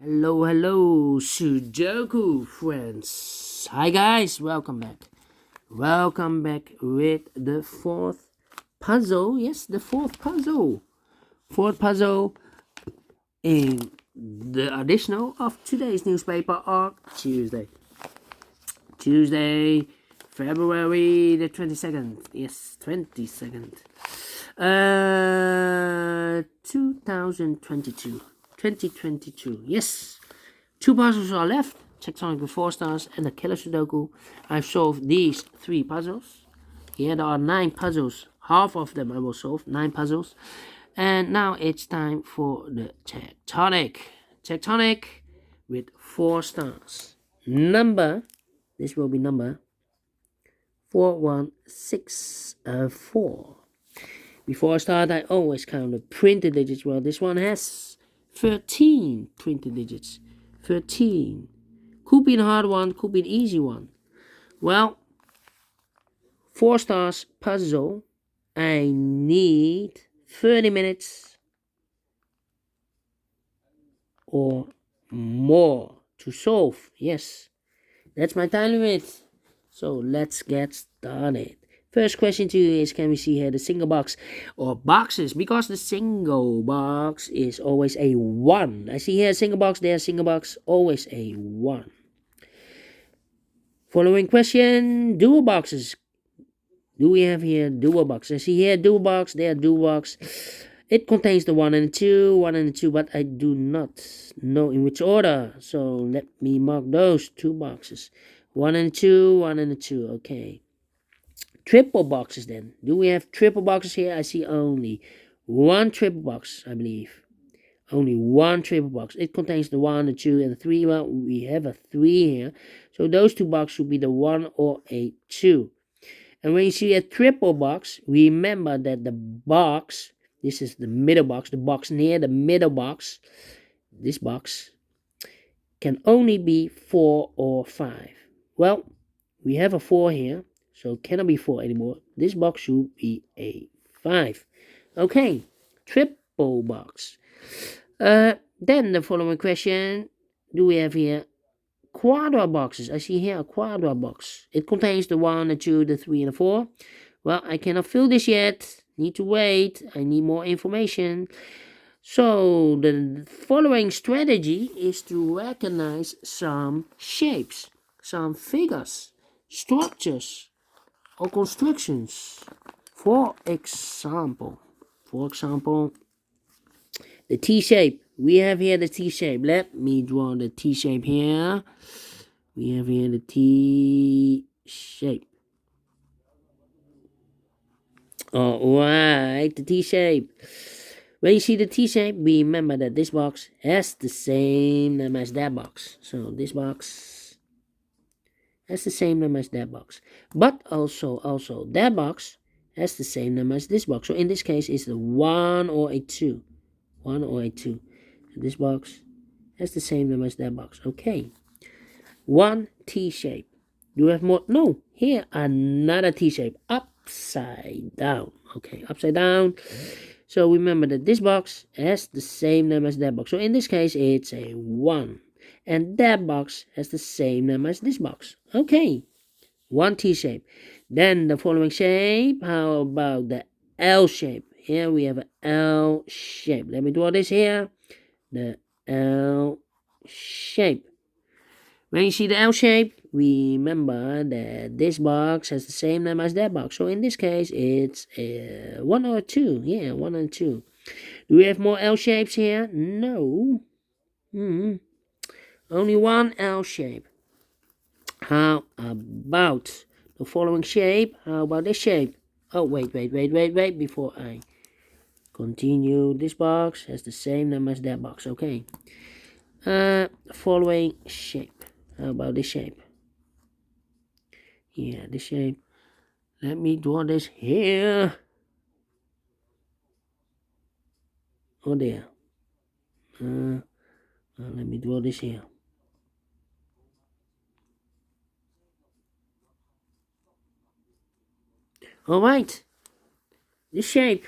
Hello, hello, Sudoku friends. Hi guys, welcome back. Welcome back with the fourth puzzle. Yes, the fourth puzzle. Fourth puzzle in the additional of today's newspaper on Tuesday. Tuesday, February the 22nd. Yes, 22nd. 2022. 2022. Yes. Two puzzles are left. Tectonic with 4 stars and the killer Sudoku. I've solved these 3 puzzles. Here there are 9 puzzles. Half of them I will solve. 9 puzzles. And now it's time for the Tectonic. Tectonic with 4 stars. This will be number 4164. Before I start, I always count the printed digits. Well, this one has 13 printed digits. 13. Could be a hard one, could be an easy one. Well, 4 stars puzzle. I need 30 minutes or more to solve. Yes, that's my time limit. So let's get started. First question to you is, can we see here the single box or boxes? Because the single box is always a 1. I see here a single box, there a single box, always a 1. Following question, dual boxes. Do we have here dual box? I see here dual box, there dual box. It contains the 1 and the 2, 1 and the 2, but I do not know in which order. So let me mark those 2 boxes. 1 and 2, 1 and 2, okay. Triple boxes then. Do we have triple boxes here? I see only 1 triple box, I believe. Only 1 triple box. It contains the 1, the 2, and the 3. Well, we have a 3 here. So those 2 boxes should be the 1 or a 2. And when you see a triple box, remember that the box, this is the middle box, the box near the middle box, this box, can only be 4 or 5. Well, we have a 4 here. So it cannot be 4 anymore. This box should be a 5. Okay, triple box. Then the following question. Do we have here quadra boxes? I see here a quadra box. It contains the 1, the 2, the 3, and the 4. Well, I cannot fill this yet. Need to wait. I need more information. So the following strategy is to recognize some shapes, some figures, structures, or constructions. For example, the T shape. We have here the T shape. Let me draw the T shape here. We have here the T shape. Alright, the T shape. When you see the T shape, remember that this box has the same name as that box. So this box has the same name as that box. But also that box has the same name as this box. So in this case, it's the 1 or a 2. 1 or a 2. And this box has the same name as that box. Okay. 1 T shape. Do we have more? No. Here, another T shape. Upside down. Okay, upside down. So remember that this box has the same name as that box. So in this case, it's a 1. And that box has the same name as this box. Okay. 1 T shape. Then the following shape. How about the L shape? Here we have an L shape. Let me draw this here. The L shape. When you see the L shape, remember that this box has the same name as that box. So in this case, it's 1 or 2. Yeah, 1 and 2. Do we have more L shapes here? No. Only 1 L shape. How about the following shape? How about this shape? Oh, wait. Before I continue, this box has the same name as that box. Okay. Following shape. How about this shape? Yeah, this shape. Let me draw this here. Oh, there. Let me draw this here. Alright. This shape.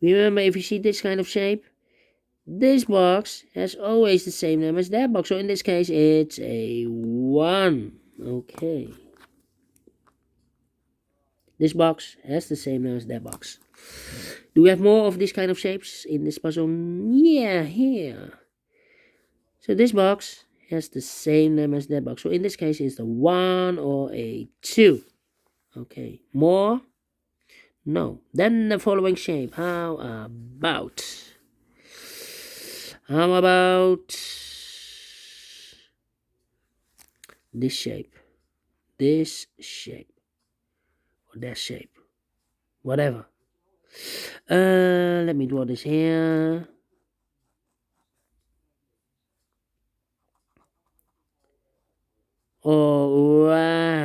Remember, if you see this kind of shape, this box has always the same number as that box. So in this case, it's a 1. Okay. This box has the same number as that box. Do we have more of this kind of shapes in this puzzle? Yeah, here. So this box has the same number as that box. So in this case, it's a 1 or a 2. Okay. More? No. Then the following shape. How about this shape? This shape. Or that shape. Whatever. Let me draw this here. Alright.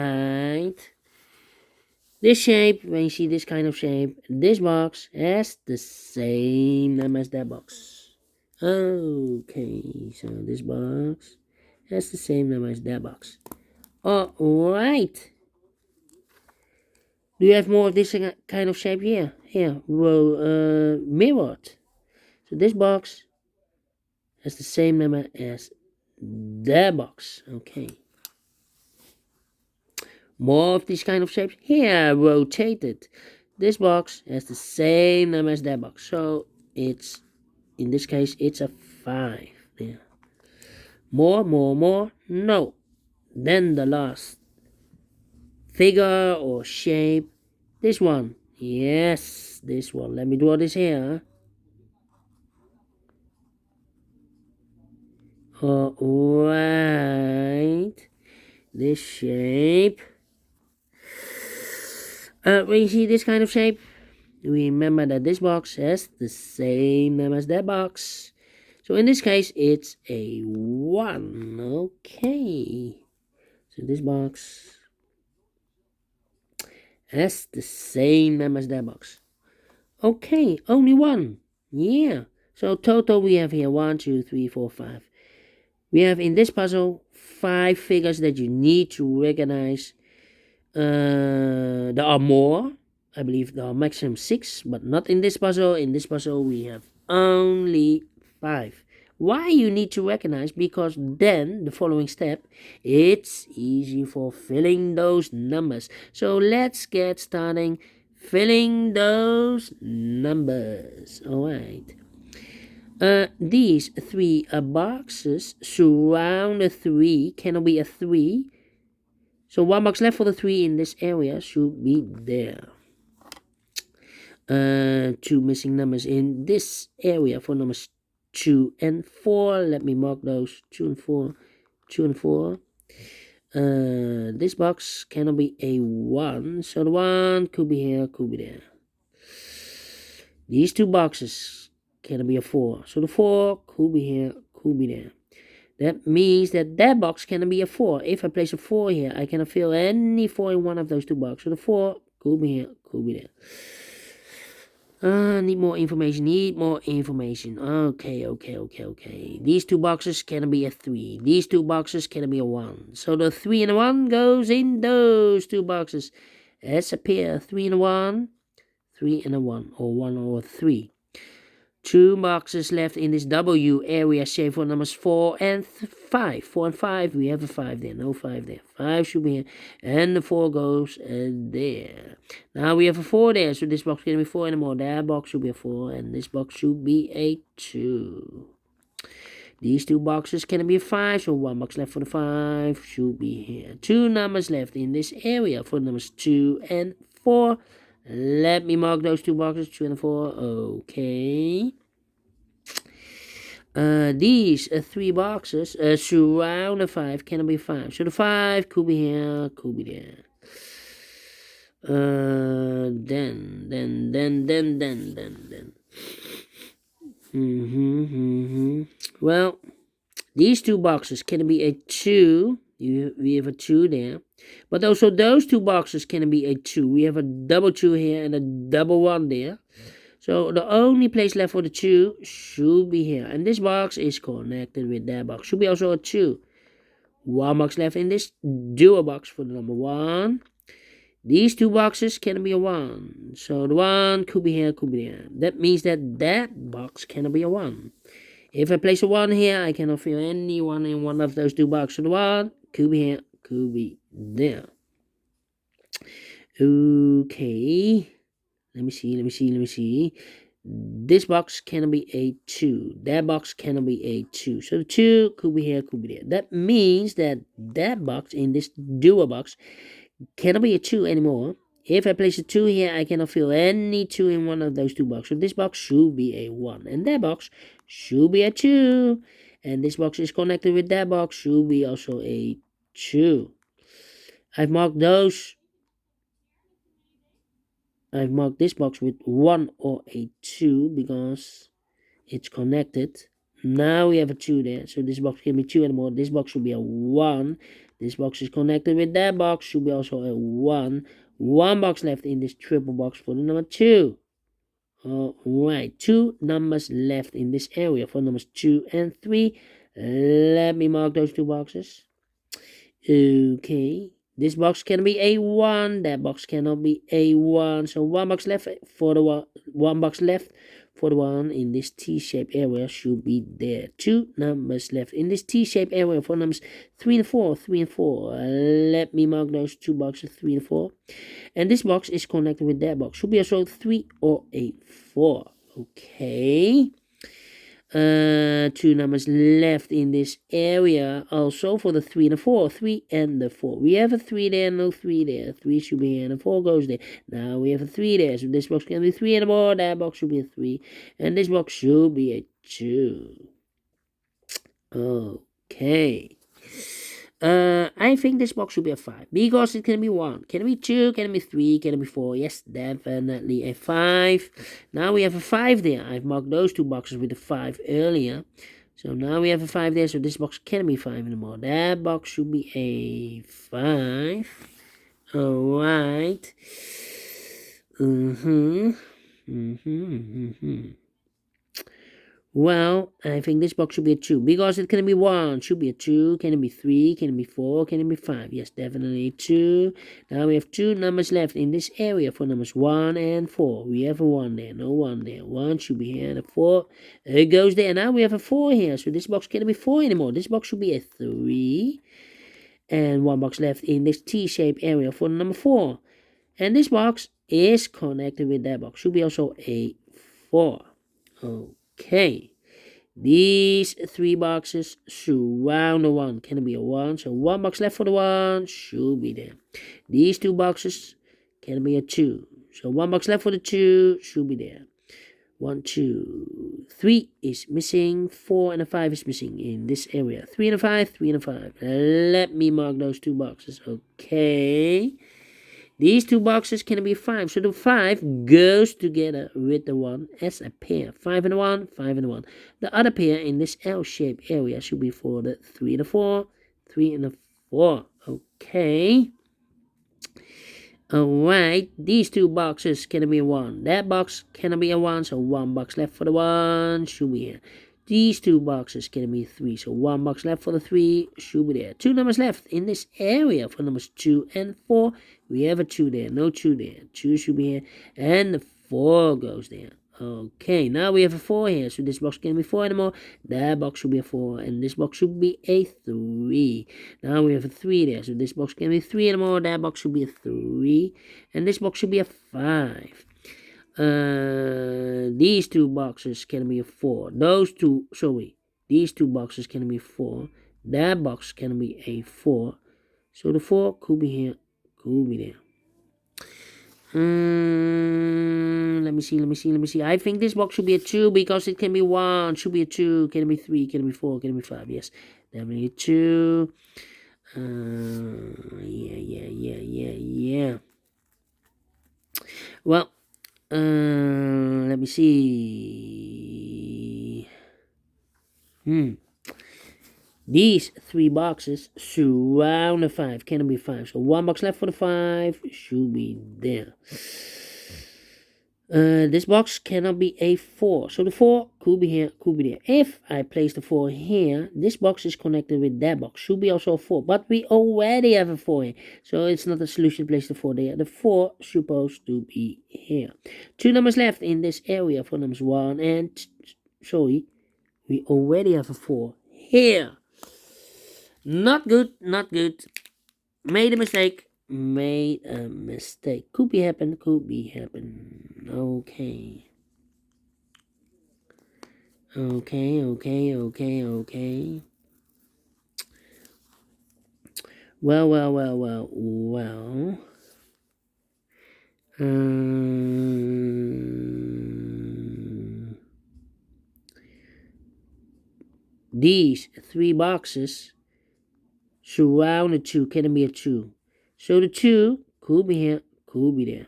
This shape, when you see this kind of shape, this box has the same number as that box. Okay, so this box has the same number as that box. Alright. Do you have more of this kind of shape here? Here, well, mirrored. So this box has the same number as that box. Okay. More of these kind of shapes. Here, rotated. This box has the same number as that box. So it's, in this case, it's a 5. There. More. No. Then the last figure or shape. This one. Yes, this one. Let me draw this here. Alright. This shape. When you see this kind of shape, remember that this box has the same number as that box. So in this case, it's a 1. Okay. So this box has the same number as that box. Okay, only 1. Yeah. So total we have here 1, 2, 3, 4, 5. We have in this puzzle 5 figures that you need to recognize. There are more. I believe there are maximum 6, but not in this puzzle. In this puzzle, we have only 5. Why you need to recognize? Because then the following step, it's easy for filling those numbers. So let's get starting filling those numbers. All right. These 3 boxes surround a 3. Cannot be a 3. So 1 box left for the 3 in this area should be there. 2 missing numbers in this area for numbers 2 and 4. Let me mark those 2 and 4. 2 and 4. This box cannot be a 1. So the 1 could be here, could be there. These 2 boxes cannot be a 4. So the 4 could be here, could be there. That means that box cannot be a 4. If I place a 4 here, I cannot fill any 4 in one of those 2 boxes. So the 4 could be here, could be there. Need more information, Okay. These 2 boxes cannot be a 3. These 2 boxes cannot be a 1. So the 3 and a 1 goes in those 2 boxes. As a pair, 3 and a 1, 3 and a 1, or 1 or 3. 2 boxes left in this W area shape for numbers 4 and 5. 4 and 5, we have a 5 there, no 5 there. 5 should be here, and the 4 goes there. Now we have a 4 there, so this box can be 4 anymore. That box should be a 4, and this box should be a 2. These 2 boxes can be a 5, so 1 box left for the 5 should be here. 2 numbers left in this area for numbers 2 and 4. Let me mark those 2 boxes, 2 and 4. Okay. These 3 boxes surround the 5, cannot be 5. So the 5 could be here, could be there. Then. Well, these 2 boxes can be a 2. We have a 2 there. But also those 2 boxes can be a 2. We have a double 2 here and a double 1 there. So the only place left for the 2 should be here. And this box is connected with that box. Should be also a 2. 1 box left in this dual box for the number 1. These 2 boxes can be a 1. So the 1 could be here, could be there. That means that box cannot be a 1. If I place a 1 here, I cannot fill any one in one of those two boxes. So the 1 could be here, could be there. Okay. Let me see. This box cannot be a 2. That box cannot be a 2. So the 2 could be here, could be there. That means that that box in this dual box cannot be a 2 anymore. If I place a 2 here, I cannot fill any 2 in one of those two boxes. So this box should be a 1. And that box should be a 2. And this box is connected with that box, should be also a 2. I've marked this box with 1 or a 2 because it's connected. Now we have a 2 there. So this box can be 2 anymore. This box should be a 1. This box is connected with that box, should be also a 1. 1 box left in this triple box for the number 2. Alright, 2 numbers left in this area for numbers 2 and 3. Let me mark those 2 boxes. Okay, this box can be a 1. That box cannot be a 1. So 1 box left for the 1 box left for the 1 in this T-shaped area should be there. 2 numbers left in this T-shaped area for numbers 3 and 4. 3 and 4. Let me mark those 2 boxes, 3 and 4. And this box is connected with that box. Should be also 3 or a 4. Okay. 2 numbers left in this area also for the 3 and the 4. 3 and the 4. We have a 3 there, no 3 there. 3 should be here and the 4 goes there. Now we have a 3 there. So this box can be 3 and more. That box should be a 3. And this box should be a 2. Okay. I think this box should be a 5 because it can be 1, can it be 2, can it be 3, can it be 4? Yes, definitely a 5. Now we have a 5 there. I've marked those 2 boxes with a 5 earlier. So now we have a 5 there, so this box can't be 5 anymore. That box should be a 5. Alright. Well, I think this box should be a 2 because it can be 1, should be a 2, can it be 3, can it be 4, can it be 5? Yes, definitely 2. Now we have 2 numbers left in this area for numbers 1 and 4. We have a 1 there, no 1 there. 1 should be here and a 4 it goes there. Now we have a 4 here, so this box can't be 4 anymore. This box should be a 3 and 1 box left in this T-shaped area for number 4. And this box is connected with that box, should be also a 4. Okay, these 3 boxes surround the 1. Can it be a 1? So 1 box left for the 1 should be there. These 2 boxes can be a 2. So 1 box left for the 2 should be there. 1, 2, 3 is missing. 4 and a 5 is missing in this area. 3 and a 5, 3 and a 5. Let me mark those 2 boxes. Okay. These 2 boxes can be 5. So the 5 goes together with the 1 as a pair. 5 and a 1, 5 and a 1. The other pair in this L-shaped area should be for the 3 and a 4, 3 and a 4. Okay. Alright, these 2 boxes can be a 1. That box can be a 1, so 1 box left for the 1 should be here. These 2 boxes can be 3, so 1 box left for the 3 should be there. 2 numbers left in this area for numbers 2 and 4. We have a 2 there, no 2 there. 2 should be here, and the 4 goes there. Okay, now we have a 4 here, so this box can't be 4 anymore. That box should be a 4, and this box should be a 3. Now we have a 3 there, so this box can't be 3 anymore. That box should be a 3, and this box should be a 5. These 2 boxes can be a 4. These 2 boxes can be 4. That box can be a 4. So the 4 could be here, could be there. Let me see. I think this box should be a 2 because it can be 1, should be a 2, can it be 3, can it be 4, can it be 5? Yes, definitely a 2. Yeah. Well, let me see. These 3 boxes surround the 5. Can it be 5? So 1 box left for the 5 should be there. This box cannot be a 4. So the 4 could be here, could be there. If I place the 4 here, this box is connected with that box. Should be also a 4. But we already have a 4 here. So it's not a solution to place the 4 there. The 4 is supposed to be here. 2 numbers left in this area for numbers 1 and... We already have a 4 here. Not good, not good. Made a mistake. Made a mistake. Could be happen, could be happen. Okay. Okay. Well. These 3 boxes surround the 2 can be a 2. So the 2 could be here, could be there.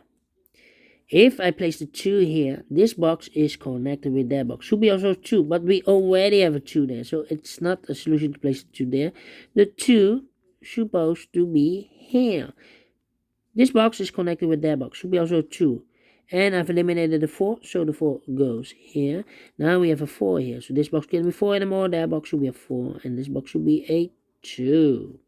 If I place the 2 here, this box is connected with that box. Should be also 2, but we already have a 2 there. So it's not a solution to place the 2 there. The 2 supposed to be here. This box is connected with that box. Should be also 2. And I've eliminated the 4, so the 4 goes here. Now we have a 4 here. So this box can't be 4 anymore. That box should be a 4. And this box should be a 2.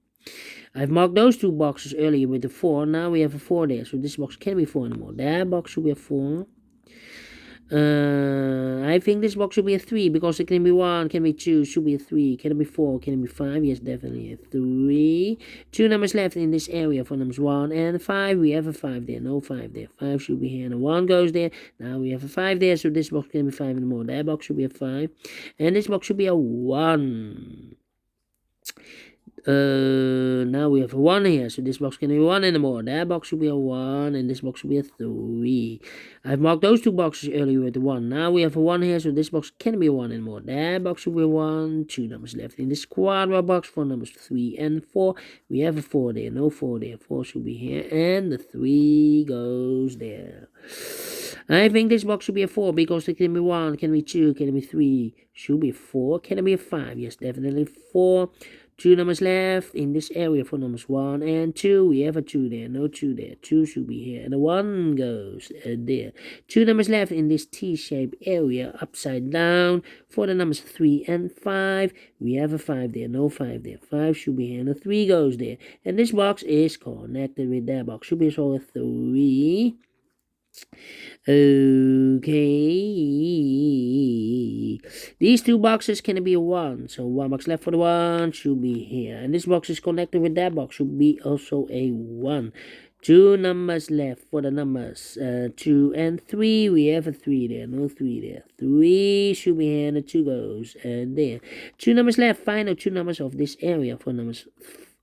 I've marked those 2 boxes earlier with the 4. Now we have a 4 there. So this box can't be 4 anymore. That box should be a 4. I think this box should be a 3 because it can be 1, can be 2, should be a 3, can it be 4, can it be 5? Yes, definitely a 3. 2 numbers left in this area for numbers 1 and 5. We have a 5 there, no 5 there. 5 should be here and a 1 goes there. Now we have a 5 there, so this box can be 5 anymore. That box should be a 5. And this box should be a 1. Now we have a 1 here, so this box can be 1 anymore. That box should be a 1, and this box should be a 3. I've marked those 2 boxes earlier with the 1. Now we have a 1 here, so this box can't be a 1 anymore. That box should be a 1. 2 numbers left in this quadra box for numbers 3 and 4. We have a 4 there, no 4 there. 4 should be here, and the 3 goes there. I think this box should be a 4 because it can be 1, can be 2, can be 3, should be 4, can it be a 5? Yes, definitely 4. 2 numbers left in this area for numbers 1 and 2. We have a 2 there, no 2 there. 2 should be here, and the 1 goes there. 2 numbers left in this T-shaped area upside down for the numbers 3 and 5. We have a 5 there, no 5 there. 5 should be here, and the 3 goes there. And this box is connected with that box. Should be also a 3. Okay. These 2 boxes can be a 1. So 1 box left for the 1 should be here. And this box is connected with that box. Should be also a 1. 2 numbers left for the numbers 2 and 3. We have a 3 there. No 3 there. 3 should be here and the 2 goes there. 2 numbers left. Final 2 numbers of this area for numbers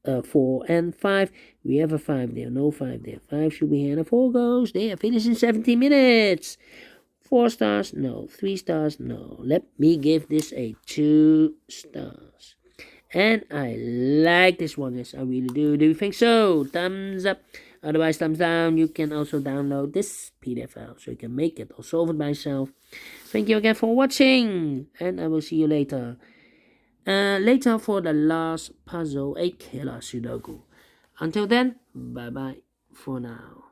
4 and 5. We have a 5 there, no 5 there. 5 should be here, and a 4 goes there. Finish in 17 minutes. 4 stars, no. 3 stars, no. Let me give this a 2 stars. And I like this one, yes, I really do. Do you think so? Thumbs up. Otherwise, thumbs down. You can also download this PDF file so you can make it or solve it by yourself. Thank you again for watching, and I will see you later. Later for the last puzzle, a killer Sudoku. Until then, bye bye for now.